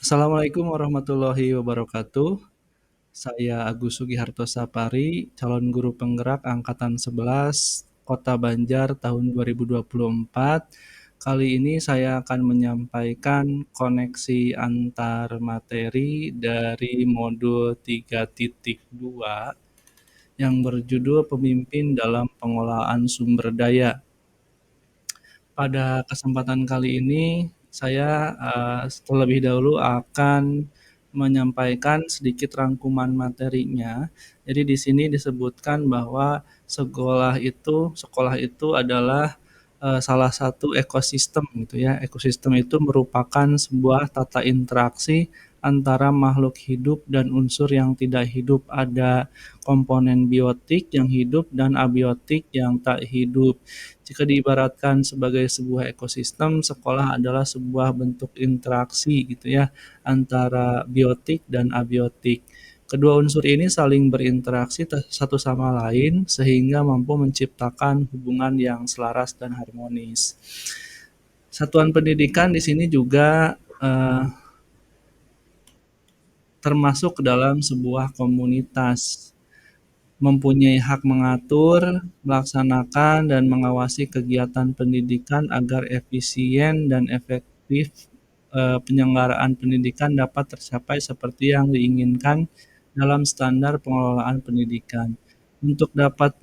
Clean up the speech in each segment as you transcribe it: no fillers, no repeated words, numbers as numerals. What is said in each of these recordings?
Assalamualaikum warahmatullahi wabarakatuh. Saya Agus Sugiharto Sapari, calon guru penggerak angkatan 11 Kota Banjar tahun 2024. Kali ini saya akan menyampaikan koneksi antar materi dari modul 3.2 yang berjudul Pemimpin dalam Pengelolaan Sumber Daya. Pada kesempatan kali ini, saya terlebih dahulu akan menyampaikan sedikit rangkuman materinya. Jadi di sini disebutkan bahwa sekolah itu adalah salah satu ekosistem gitu ya. Ekosistem itu merupakan sebuah tata interaksi antara makhluk hidup dan unsur yang tidak hidup. Ada komponen biotik yang hidup dan abiotik yang tak hidup. Jika diibaratkan sebagai sebuah ekosistem, sekolah adalah sebuah bentuk interaksi gitu ya antara biotik dan abiotik. Kedua unsur ini saling berinteraksi satu sama lain sehingga mampu menciptakan hubungan yang selaras dan harmonis. Satuan pendidikan di sini juga termasuk ke dalam sebuah komunitas, mempunyai hak mengatur, melaksanakan, dan mengawasi kegiatan pendidikan agar efisien dan efektif. Penyelenggaraan pendidikan dapat tercapai seperti yang diinginkan dalam standar pengelolaan pendidikan. Untuk dapat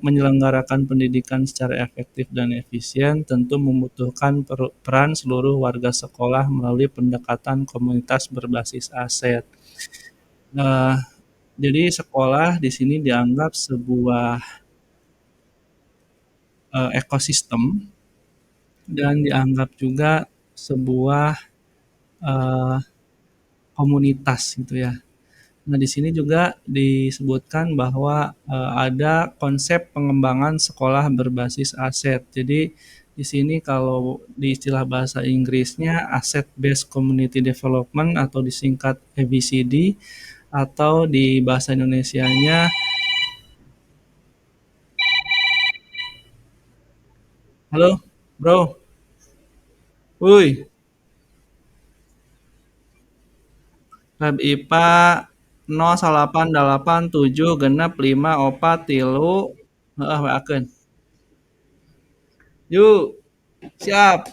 menyelenggarakan pendidikan secara efektif dan efisien, tentu membutuhkan peran seluruh warga sekolah melalui pendekatan komunitas berbasis aset. Nah, jadi sekolah di sini dianggap sebuah ekosistem dan dianggap juga sebuah eh, komunitas gitu ya. Nah, di sini juga disebutkan bahwa ada konsep pengembangan sekolah berbasis aset. Jadi di sini kalau di istilah bahasa Inggrisnya Asset Based Community Development atau disingkat ABCD, atau di bahasa Indonesianya, halo bro, wuih, Lab IPA 0887 genep 5 opat tilu. Heeh, wakeun. Yuk, siap.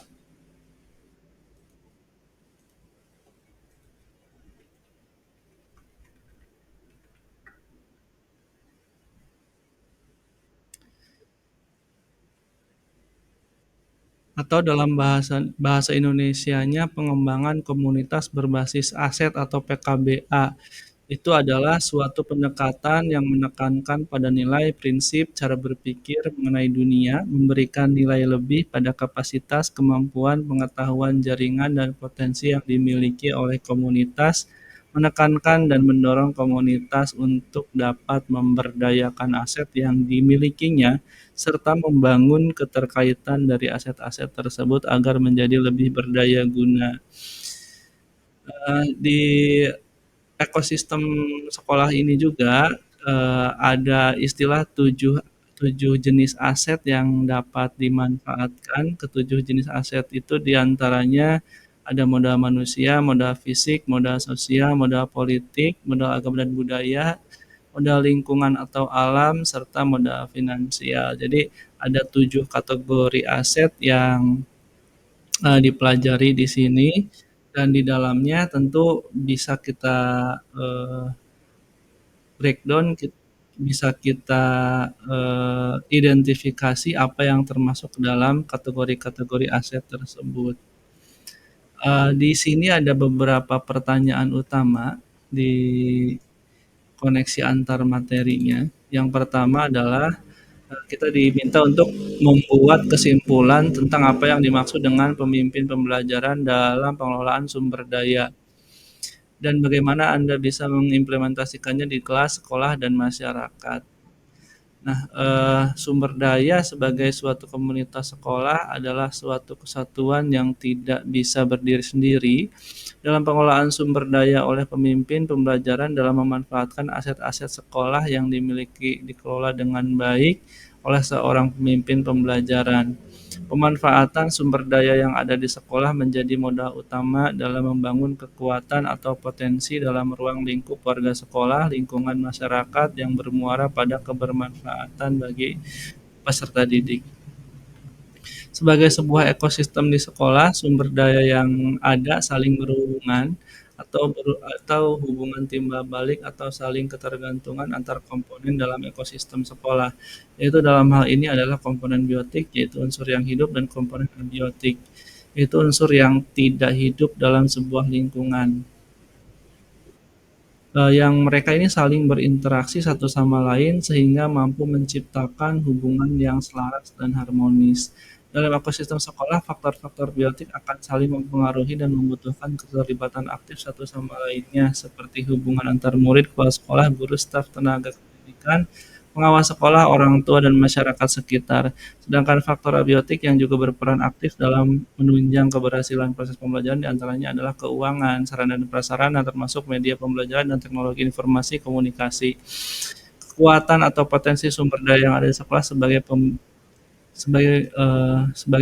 Atau dalam bahasa bahasa Indonesianya pengembangan komunitas berbasis aset atau PKBA. Itu adalah suatu pendekatan yang menekankan pada nilai, prinsip, cara berpikir mengenai dunia, memberikan nilai lebih pada kapasitas, kemampuan, pengetahuan, jaringan, dan potensi yang dimiliki oleh komunitas, menekankan dan mendorong komunitas untuk dapat memberdayakan aset yang dimilikinya, serta membangun keterkaitan dari aset-aset tersebut agar menjadi lebih berdaya guna. Di ekosistem sekolah ini juga ada istilah tujuh tujuh jenis aset yang dapat dimanfaatkan. Ketujuh jenis aset itu diantaranya ada modal manusia, modal fisik, modal sosial, modal politik, modal agama dan budaya, modal lingkungan atau alam, serta modal finansial. Jadi ada tujuh kategori aset yang dipelajari di sini, dan di dalamnya tentu bisa kita eh, breakdown, bisa kita identifikasi apa yang termasuk dalam kategori-kategori aset tersebut. Di sini ada beberapa pertanyaan utama di koneksi antar materinya. Yang pertama adalah kita diminta untuk membuat kesimpulan tentang apa yang dimaksud dengan pemimpin pembelajaran dalam pengelolaan sumber daya dan bagaimana Anda bisa mengimplementasikannya di kelas, sekolah, dan masyarakat. Nah, sumber daya sebagai suatu komunitas sekolah adalah suatu kesatuan yang tidak bisa berdiri sendiri. Dalam pengelolaan sumber daya oleh pemimpin pembelajaran dalam memanfaatkan aset-aset sekolah yang dikelola dengan baik oleh seorang pemimpin pembelajaran. Pemanfaatan sumber daya yang ada di sekolah menjadi modal utama dalam membangun kekuatan atau potensi dalam ruang lingkup warga sekolah, lingkungan masyarakat yang bermuara pada kebermanfaatan bagi peserta didik. Sebagai sebuah ekosistem di sekolah, sumber daya yang ada saling berhubungan atau hubungan timbal balik atau saling ketergantungan antar komponen dalam ekosistem sekolah. Yaitu dalam hal ini adalah komponen biotik, yaitu unsur yang hidup, dan komponen abiotik, yaitu unsur yang tidak hidup dalam sebuah lingkungan. Yang mereka ini saling berinteraksi satu sama lain sehingga mampu menciptakan hubungan yang selaras dan harmonis. Dalam ekosistem sekolah, faktor-faktor biotik akan saling mempengaruhi dan membutuhkan keterlibatan aktif satu sama lainnya, seperti hubungan antar murid, kepala sekolah, guru, staf, tenaga pendidikan, pengawas sekolah, orang tua, dan masyarakat sekitar. Sedangkan faktor abiotik yang juga berperan aktif dalam menunjang keberhasilan proses pembelajaran diantaranya adalah keuangan, sarana dan prasarana, termasuk media pembelajaran dan teknologi informasi komunikasi. Kekuatan atau potensi sumber daya yang ada di sekolah sebagai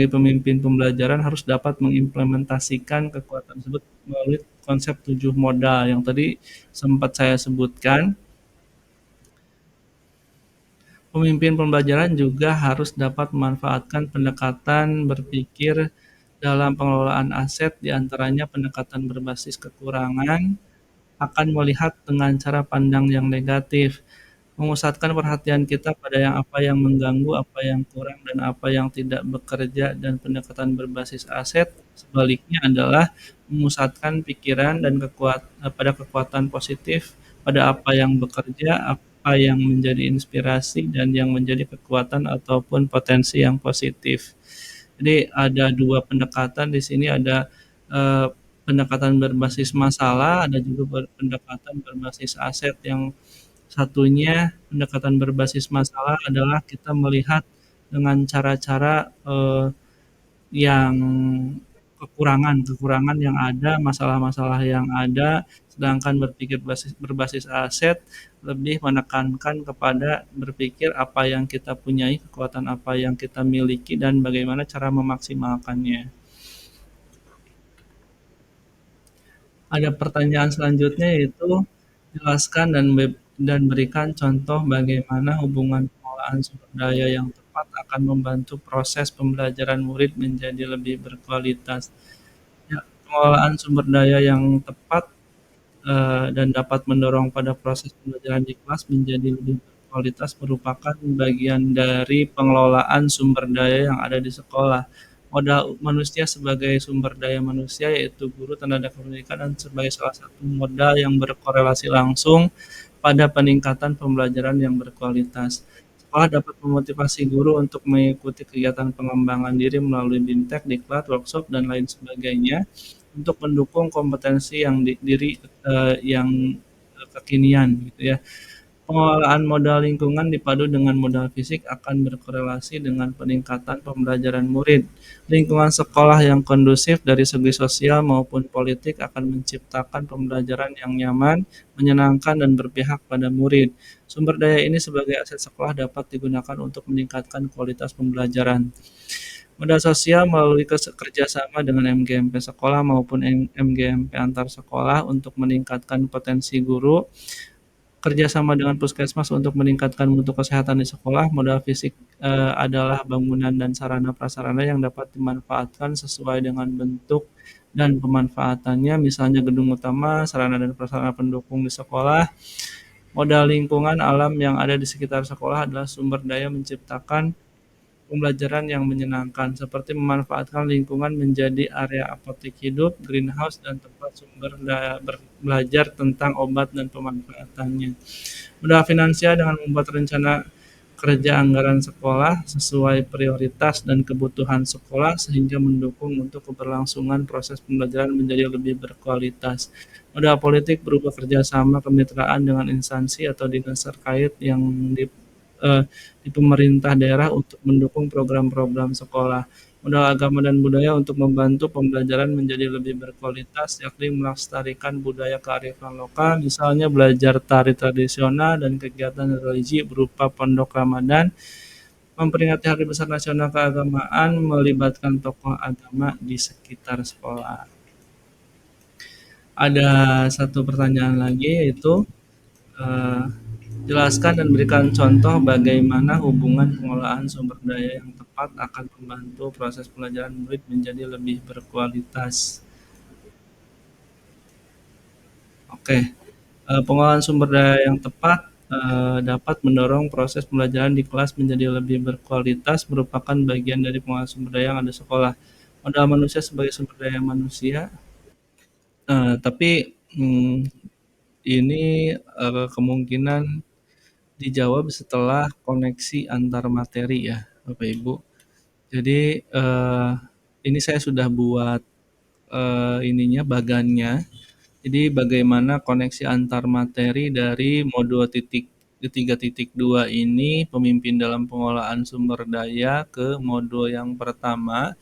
pemimpin pembelajaran harus dapat mengimplementasikan kekuatan tersebut melalui konsep 7 modal yang tadi sempat saya sebutkan. Pemimpin pembelajaran juga harus dapat memanfaatkan pendekatan berpikir dalam pengelolaan aset, di antaranya pendekatan berbasis kekurangan, akan melihat dengan cara pandang yang negatif, memusatkan perhatian kita pada apa yang mengganggu, apa yang kurang, dan apa yang tidak bekerja, dan pendekatan berbasis aset sebaliknya adalah memusatkan pikiran dan pada kekuatan positif, pada apa yang bekerja, apa yang menjadi inspirasi, dan yang menjadi kekuatan ataupun potensi yang positif. Jadi ada dua pendekatan di sini, ada eh, pendekatan berbasis masalah, ada juga pendekatan berbasis aset. Yang satunya, pendekatan berbasis masalah adalah kita melihat dengan cara-cara yang kekurangan yang ada, masalah-masalah yang ada, sedangkan berpikir berbasis aset lebih menekankan kepada berpikir apa yang kita punyai, kekuatan apa yang kita miliki, dan bagaimana cara memaksimalkannya. Ada pertanyaan selanjutnya, yaitu jelaskan dan berikan contoh bagaimana hubungan pengelolaan sumber daya yang tepat akan membantu proses pembelajaran murid menjadi lebih berkualitas. Ya, pengelolaan sumber daya yang tepat dan dapat mendorong pada proses pembelajaran di kelas menjadi lebih berkualitas merupakan bagian dari pengelolaan sumber daya yang ada di sekolah. Modal manusia sebagai sumber daya manusia, yaitu guru, tenaga pendidikan, dan sebagai salah satu modal yang berkorelasi langsung pada peningkatan pembelajaran yang berkualitas. Sekolah dapat memotivasi guru untuk mengikuti kegiatan pengembangan diri melalui BIMTEK, diklat, workshop, dan lain sebagainya untuk mendukung kompetensi yang kekinian gitu ya. Pengelolaan modal lingkungan dipadu dengan modal fisik akan berkorelasi dengan peningkatan pembelajaran murid. Lingkungan sekolah yang kondusif dari segi sosial maupun politik akan menciptakan pembelajaran yang nyaman, menyenangkan, dan berpihak pada murid. Sumber daya ini sebagai aset sekolah dapat digunakan untuk meningkatkan kualitas pembelajaran. Modal sosial melalui kerjasama dengan MGMP sekolah maupun MGMP antar sekolah untuk meningkatkan potensi guru, kerjasama dengan puskesmas untuk meningkatkan mutu kesehatan di sekolah. Modal fisik adalah bangunan dan sarana prasarana yang dapat dimanfaatkan sesuai dengan bentuk dan pemanfaatannya, misalnya gedung utama, sarana dan prasarana pendukung di sekolah. Modal lingkungan alam yang ada di sekitar sekolah adalah sumber daya menciptakan pembelajaran yang menyenangkan, seperti memanfaatkan lingkungan menjadi area apotek hidup, greenhouse, dan tempat sumber belajar tentang obat dan pemanfaatannya. Modal finansial dengan membuat rencana kerja anggaran sekolah sesuai prioritas dan kebutuhan sekolah sehingga mendukung untuk keberlangsungan proses pembelajaran menjadi lebih berkualitas. Modal politik berupa kerjasama kemitraan dengan instansi atau dinas terkait yang eh, di pemerintah daerah untuk mendukung program-program sekolah. Modal agama dan budaya untuk membantu pembelajaran menjadi lebih berkualitas, yakni melestarikan budaya kearifan lokal, misalnya belajar tari tradisional dan kegiatan religi berupa pondok Ramadan Memperingati Hari Besar Nasional Keagamaan melibatkan tokoh agama di sekitar sekolah. Ada satu pertanyaan lagi yaitu, eee, jelaskan dan berikan contoh bagaimana hubungan pengelolaan sumber daya yang tepat akan membantu proses pelajaran murid menjadi lebih berkualitas. Oke, pengelolaan sumber daya yang tepat, dapat mendorong proses pembelajaran di kelas menjadi lebih berkualitas, merupakan bagian dari pengelolaan sumber daya yang ada di sekolah. Modal manusia sebagai sumber daya manusia, tapi, ini, kemungkinan dijawab setelah koneksi antar materi ya, Bapak Ibu. Jadi, ini saya sudah buat, ininya, bagannya. Jadi bagaimana koneksi antar materi dari modul titik 3.2 ini, pemimpin dalam pengelolaan sumber daya, ke modul yang pertama,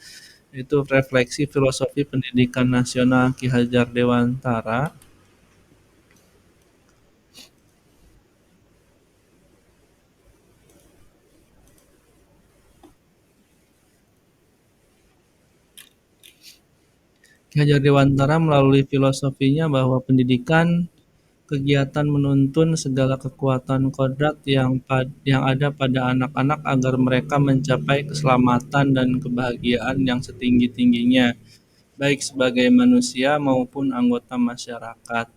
yaitu refleksi filosofi pendidikan nasional Ki Hajar Dewantara. Ki Hajar Dewantara melalui filosofinya bahwa pendidikan kegiatan menuntun segala kekuatan kodrat yang ada pada anak-anak agar mereka mencapai keselamatan dan kebahagiaan yang setinggi-tingginya, baik sebagai manusia maupun anggota masyarakat.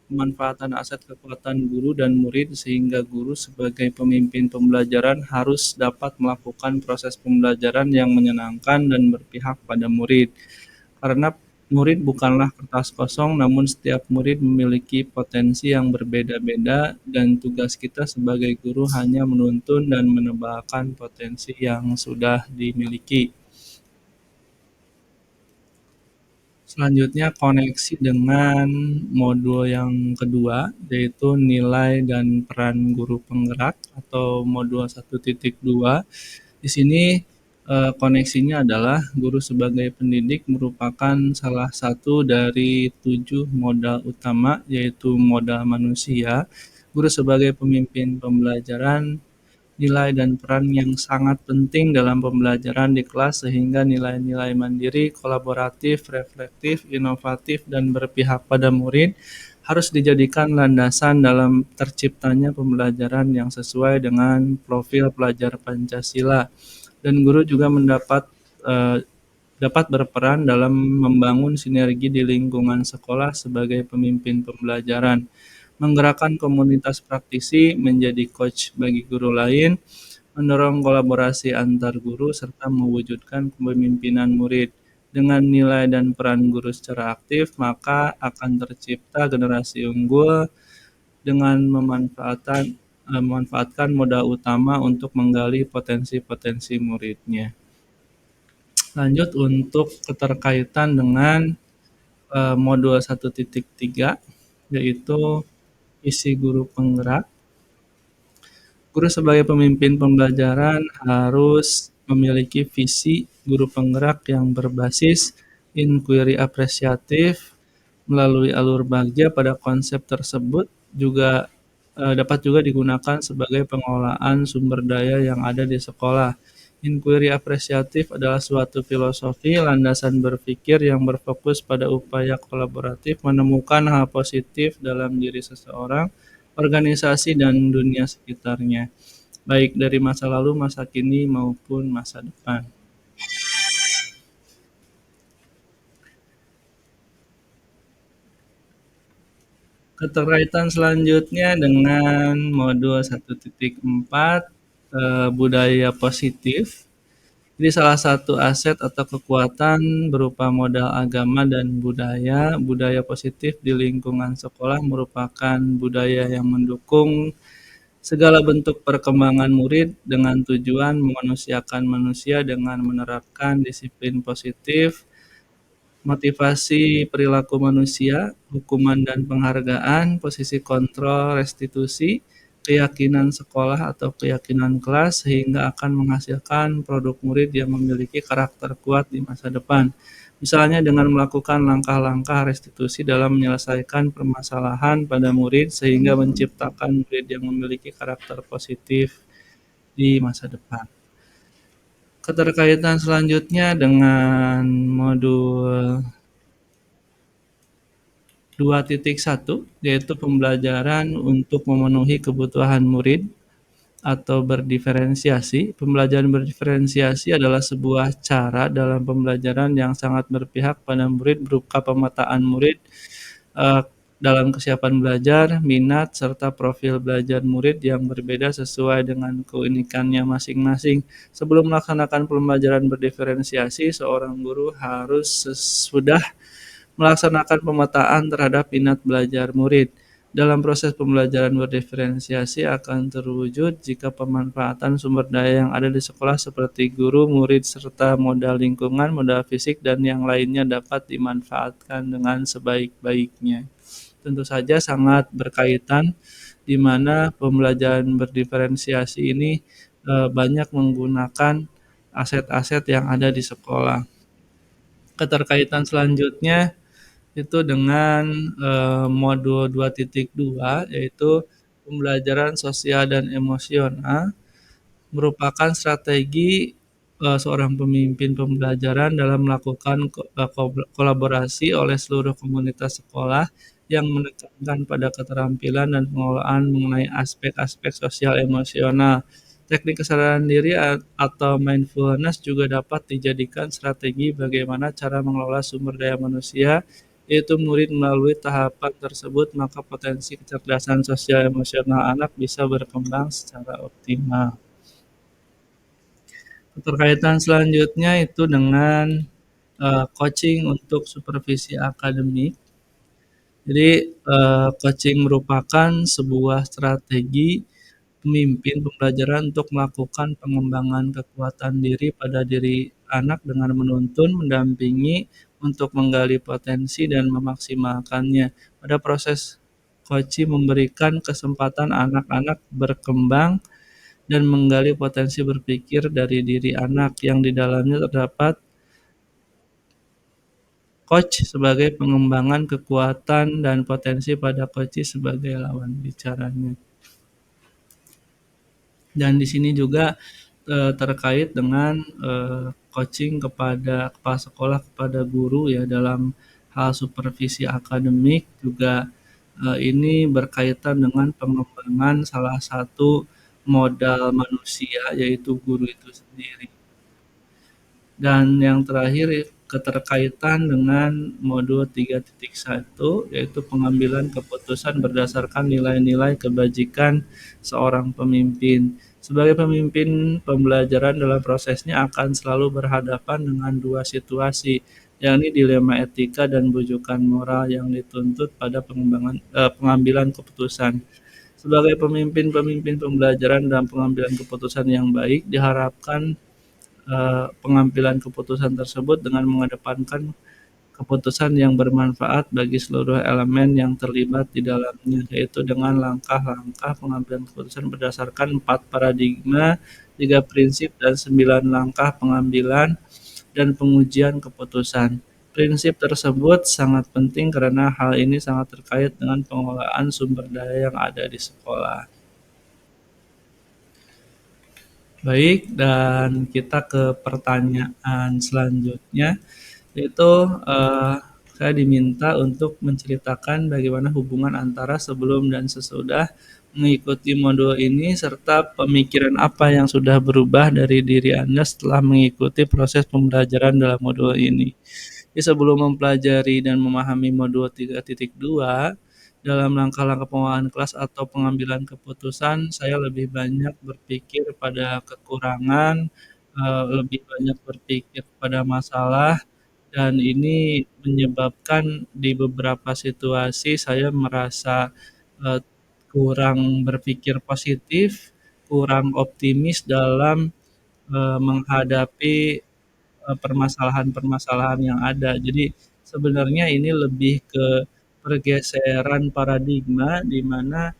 Pemanfaatan aset kekuatan guru dan murid sehingga guru sebagai pemimpin pembelajaran harus dapat melakukan proses pembelajaran yang menyenangkan dan berpihak pada murid. Karena murid bukanlah kertas kosong, namun setiap murid memiliki potensi yang berbeda-beda dan tugas kita sebagai guru hanya menuntun dan menebalkan potensi yang sudah dimiliki. Selanjutnya koneksi dengan modul yang kedua, yaitu nilai dan peran guru penggerak atau modul 1.2. Di sini koneksinya adalah guru sebagai pendidik merupakan salah satu dari 7 modal utama, yaitu modal manusia. Guru sebagai pemimpin pembelajaran, nilai dan peran yang sangat penting dalam pembelajaran di kelas sehingga nilai-nilai mandiri, kolaboratif, reflektif, inovatif, dan berpihak pada murid harus dijadikan landasan dalam terciptanya pembelajaran yang sesuai dengan profil pelajar Pancasila. Dan guru juga eh, dapat berperan dalam membangun sinergi di lingkungan sekolah sebagai pemimpin pembelajaran, menggerakkan komunitas praktisi, menjadi coach bagi guru lain, mendorong kolaborasi antar guru, serta mewujudkan kepemimpinan murid. Dengan nilai dan peran guru secara aktif, maka akan tercipta generasi unggul dengan memanfaatkan modal utama untuk menggali potensi-potensi muridnya. Lanjut untuk keterkaitan dengan modul 1.3, yaitu isi guru penggerak. Guru sebagai pemimpin pembelajaran harus memiliki visi guru penggerak yang berbasis inquiry apresiatif melalui alur bagja. Pada konsep tersebut juga dapat juga digunakan sebagai pengelolaan sumber daya yang ada di sekolah. Inquiry apresiatif adalah suatu filosofi landasan berpikir yang berfokus pada upaya kolaboratif menemukan hal positif dalam diri seseorang, organisasi, dan dunia sekitarnya, baik dari masa lalu, masa kini, maupun masa depan. Keterkaitan selanjutnya dengan modul 1.4, budaya positif. Jadi salah satu aset atau kekuatan berupa modal agama dan budaya positif di lingkungan sekolah merupakan budaya yang mendukung segala bentuk perkembangan murid dengan tujuan memanusiakan manusia dengan menerapkan disiplin positif, motivasi perilaku manusia, hukuman dan penghargaan, posisi kontrol, restitusi, keyakinan sekolah atau keyakinan kelas, sehingga akan menghasilkan produk murid yang memiliki karakter kuat di masa depan. Misalnya dengan melakukan langkah-langkah restitusi dalam menyelesaikan permasalahan pada murid sehingga menciptakan murid yang memiliki karakter positif di masa depan. Keterkaitan selanjutnya dengan modul 2.1 yaitu pembelajaran untuk memenuhi kebutuhan murid atau berdiferensiasi. Pembelajaran berdiferensiasi adalah sebuah cara dalam pembelajaran yang sangat berpihak pada murid berupa pemetaan murid eh, dalam kesiapan belajar, minat, serta profil belajar murid yang berbeda sesuai dengan keunikannya masing-masing. Sebelum melaksanakan pembelajaran berdiferensiasi, seorang guru harus sudah melaksanakan pemetaan terhadap minat belajar murid. Dalam proses pembelajaran berdiferensiasi akan terwujud jika pemanfaatan sumber daya yang ada di sekolah seperti guru, murid, serta modal lingkungan, modal fisik, dan yang lainnya dapat dimanfaatkan dengan sebaik-baiknya. Tentu saja sangat berkaitan di mana pembelajaran berdiferensiasi ini banyak menggunakan aset-aset yang ada di sekolah. Keterkaitan selanjutnya itu dengan modul 2.2 yaitu pembelajaran sosial dan emosional merupakan strategi seorang pemimpin pembelajaran dalam melakukan kolaborasi oleh seluruh komunitas sekolah yang menekankan pada keterampilan dan pengelolaan mengenai aspek-aspek sosial emosional. Teknik kesadaran diri atau mindfulness juga dapat dijadikan strategi bagaimana cara mengelola sumber daya manusia, yaitu murid melalui tahapan tersebut, maka potensi kecerdasan sosial emosional anak bisa berkembang secara optimal. Keterkaitan selanjutnya itu dengan coaching untuk supervisi akademik. Jadi coaching merupakan sebuah strategi pemimpin pembelajaran untuk melakukan pengembangan kekuatan diri pada diri anak dengan menuntun, mendampingi untuk menggali potensi dan memaksimalkannya. Pada proses coaching memberikan kesempatan anak-anak berkembang dan menggali potensi berpikir dari diri anak yang di dalamnya terdapat coach sebagai pengembangan kekuatan dan potensi pada coach sebagai lawan bicaranya. Dan di sini juga terkait dengan coaching kepada kepala sekolah kepada guru ya dalam hal supervisi akademik juga ini berkaitan dengan pengembangan salah satu modal manusia yaitu guru itu sendiri. Dan yang terakhir keterkaitan dengan modul 3.1 yaitu pengambilan keputusan berdasarkan nilai-nilai kebajikan seorang pemimpin. Sebagai pemimpin pembelajaran dalam prosesnya akan selalu berhadapan dengan dua situasi, yakni dilema etika dan bujukan moral yang dituntut pada pengambilan keputusan. Sebagai pemimpin-pemimpin pembelajaran dalam pengambilan keputusan yang baik, diharapkan pengambilan keputusan tersebut dengan mengedepankan keputusan yang bermanfaat bagi seluruh elemen yang terlibat di dalamnya, yaitu dengan langkah-langkah pengambilan keputusan berdasarkan 4 paradigma, 3 prinsip, dan 9 langkah pengambilan dan pengujian keputusan. Prinsip tersebut sangat penting karena hal ini sangat terkait dengan pengelolaan sumber daya yang ada di sekolah. Baik, dan kita ke pertanyaan selanjutnya, yaitu saya diminta untuk menceritakan bagaimana hubungan antara sebelum dan sesudah mengikuti modul ini, serta pemikiran apa yang sudah berubah dari diri Anda setelah mengikuti proses pembelajaran dalam modul ini. Jadi sebelum mempelajari dan memahami modul 3.2, dalam langkah-langkah pengelolaan kelas atau pengambilan keputusan, saya lebih banyak berpikir pada kekurangan, lebih banyak berpikir pada masalah, dan ini menyebabkan di beberapa situasi saya merasa eee, kurang berpikir positif, kurang optimis dalam menghadapi permasalahan-permasalahan yang ada. Jadi sebenarnya ini lebih ke pergeseran paradigma di mana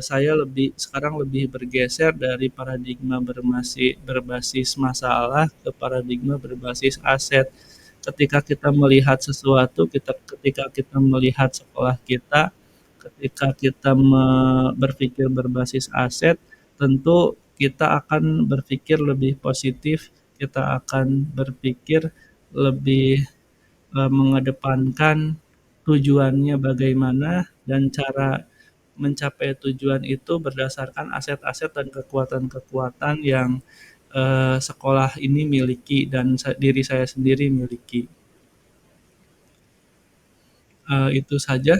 saya sekarang lebih bergeser dari paradigma berbasis masalah ke paradigma berbasis aset. Ketika kita melihat sesuatu, ketika kita melihat sekolah kita, ketika kita berpikir berbasis aset, tentu kita akan berpikir lebih positif, kita akan berpikir lebih, mengedepankan tujuannya bagaimana dan cara mencapai tujuan itu berdasarkan aset-aset dan kekuatan-kekuatan yang, sekolah ini miliki dan diri saya sendiri miliki. Itu saja,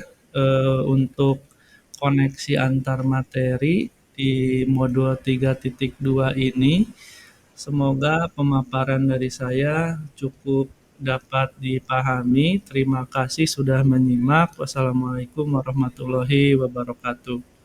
untuk koneksi antar materi di modul 3.2 ini. Semoga pemaparan dari saya cukup dapat dipahami. Terima kasih sudah menyimak. Wassalamualaikum warahmatullahi wabarakatuh.